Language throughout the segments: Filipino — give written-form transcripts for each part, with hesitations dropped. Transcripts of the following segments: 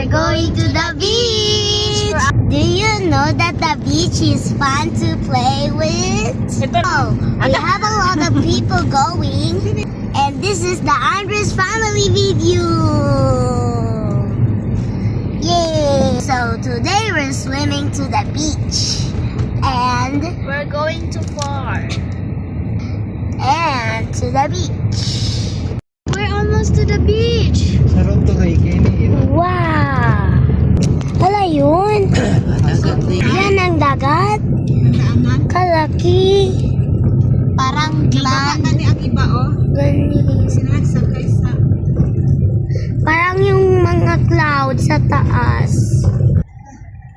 We're going to the beach! Do you know that the beach is fun to play with? Oh, we have a lot of people going. And this is the Andres family video. Yay! So today we're swimming to the beach. And we're going to far. And to the beach. We're almost to the beach. Sarap to kay Kenny. Wow! Wala yun. Yan ang dagat. Kalaki. Parang land. Ang iba Ganyan. Parang yung mga cloud sa taas.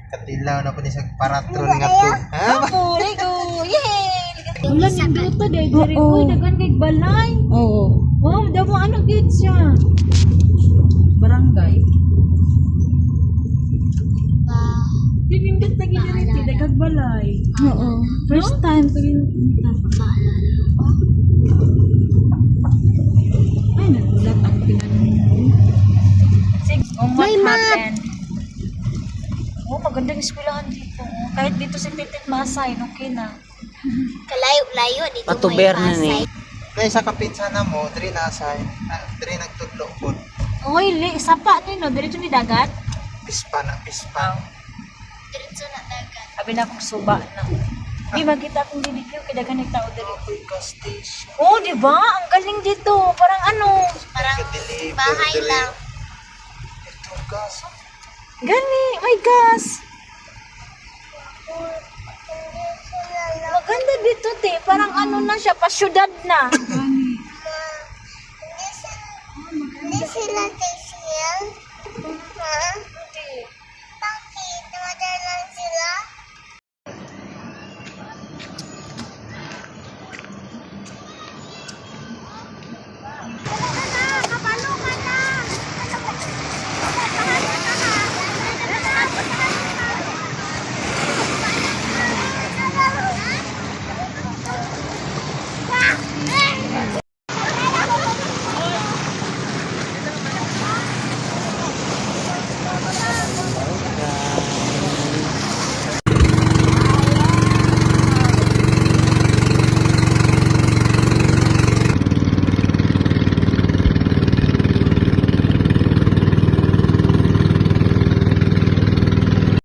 Katilaw na po ni sa paratron nga to. Ha? Wala niyang dito dahil diri ko dagan kay balay. Oo. Wow, daw ano gid siya. Barangay. Pinindot lagi diri ti dagang balay. Oo. First time ko yun. Ay, nagulat ang pinanong. May map. Oh, magandang eskwelahan dito. Kahit dito si Titit Masay, okay na. Kalayo-layo dito Patuber na Pasay. ni. Kaya sa kapinsana mo, diri nasay, diri nagtudlo po. Oy, sapa ni no, diretso ni dagat. Pispa na, pispa. Diretso na dagat. Sabi na akong suba na. Di magkita akong video, kaya ganit tao dito. Apoy ka station. Oh, di ba? Ang galing dito. Parang ano. Parang Kadeliver, bahay diri. lang. Ito gas. Gani, may gas. Maganda dito, te. Parang ano na siya, pasyudad na. Hindi sila